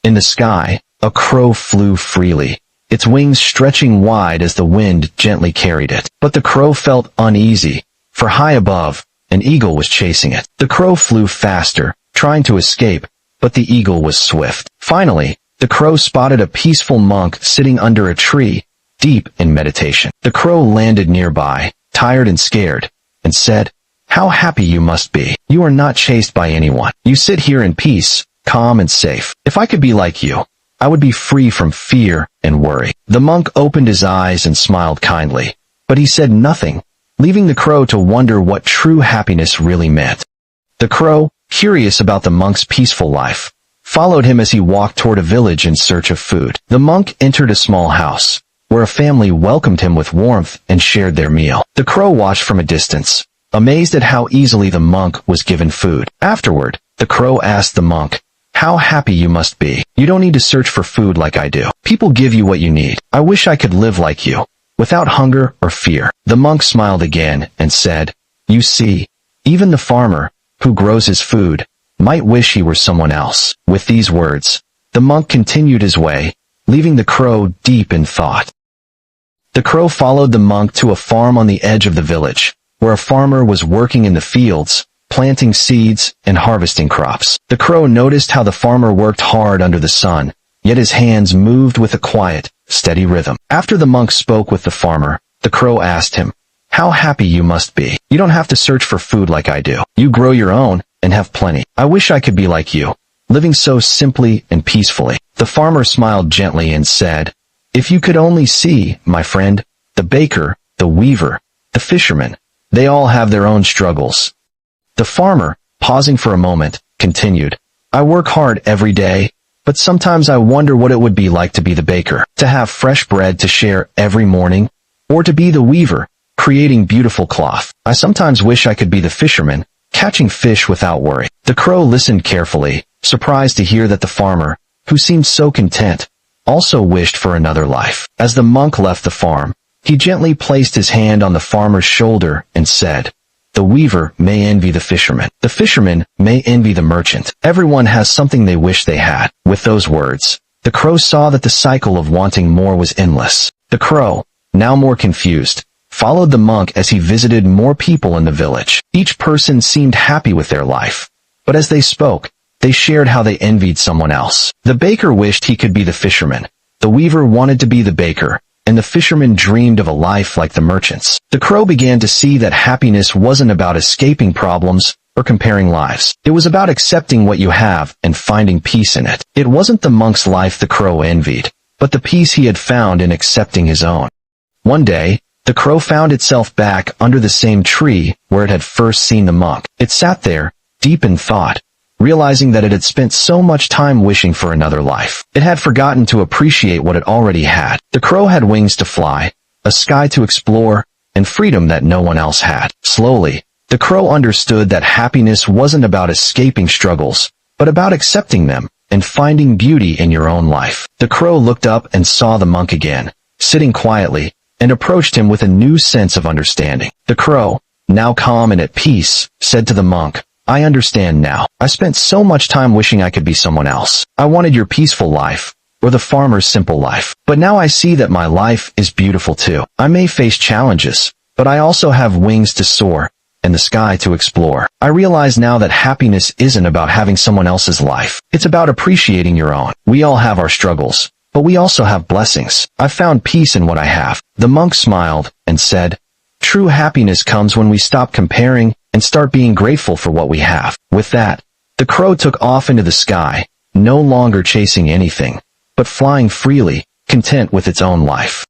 In the sky, a crow flew freely, its wings stretching wide as the wind gently carried it. But the crow felt uneasy, for high above, an eagle was chasing it. The crow flew faster, trying to escape, but the eagle was swift. Finally, the crow spotted a peaceful monk sitting under a tree, deep in meditation. The crow landed nearby, tired and scared, and said, "How happy you must be. You are not chased by anyone. You sit here in peace, calm and safe. If I could be like you, I would be free from fear and worry." The monk opened his eyes and smiled kindly, but he said nothing, leaving the crow to wonder what true happiness really meant. The crow, curious about the monk's peaceful life, followed him as he walked toward a village in search of food. The monk entered a small house, where a family welcomed him with warmth and shared their meal. The crow watched from a distance, amazed at how easily the monk was given food. Afterward, the crow asked the monk, "How happy you must be. You don't need to search for food like I do. People give you what you need. I wish I could live like you, without hunger or fear." The monk smiled again and said, "You see, even the farmer, who grows his food, might wish he were someone else." With these words, the monk continued his way, leaving the crow deep in thought. The crow followed the monk to a farm on the edge of the village, where a farmer was working in the fields, planting seeds and harvesting crops. The crow noticed how the farmer worked hard under the sun, yet his hands moved with a quiet, steady rhythm. After the monk spoke with the farmer, the crow asked him, "How happy you must be. You don't have to search for food like I do. You grow your own and have plenty. I wish I could be like you, living so simply and peacefully." The farmer smiled gently and said, "If you could only see, my friend, the baker, the weaver, the fisherman, they all have their own struggles." The farmer, pausing for a moment, continued, "I work hard every day, but sometimes I wonder what it would be like to be the baker, to have fresh bread to share every morning, or to be the weaver, creating beautiful cloth. I sometimes wish I could be the fisherman, catching fish without worry." The crow listened carefully, surprised to hear that the farmer, who seemed so content, also wished for another life. As the monk left the farm, he gently placed his hand on the farmer's shoulder and said, "The weaver may envy the fisherman. The fisherman may envy the merchant. Everyone has something they wish they had." With those words, the crow saw that the cycle of wanting more was endless. The crow, now more confused, followed the monk as he visited more people in the village. Each person seemed happy with their life, but as they spoke, they shared how they envied someone else. The baker wished he could be the fisherman, the weaver wanted to be the baker, and the fisherman dreamed of a life like the merchants. The crow began to see that happiness wasn't about escaping problems or comparing lives. It was about accepting what you have and finding peace in it. It wasn't the monk's life the crow envied, but the peace he had found in accepting his own. One day, the crow found itself back under the same tree where it had first seen the monk. It sat there, deep in thought, realizing that it had spent so much time wishing for another life. It had forgotten to appreciate what it already had. The crow had wings to fly, a sky to explore, and freedom that no one else had. Slowly, the crow understood that happiness wasn't about escaping struggles, but about accepting them and finding beauty in your own life. The crow looked up and saw the monk again, sitting quietly, and approached him with a new sense of understanding. The crow, now calm and at peace, said to the monk, "I understand now. I spent so much time wishing I could be someone else. I wanted your peaceful life, or the farmer's simple life. But now I see that my life is beautiful too. I may face challenges, but I also have wings to soar, and the sky to explore. I realize now that happiness isn't about having someone else's life. It's about appreciating your own. We all have our struggles, but we also have blessings. I've found peace in what I have." The monk smiled and said, "True happiness comes when we stop comparing and start being grateful for what we have." With that, the crow took off into the sky, no longer chasing anything, but flying freely, content with its own life.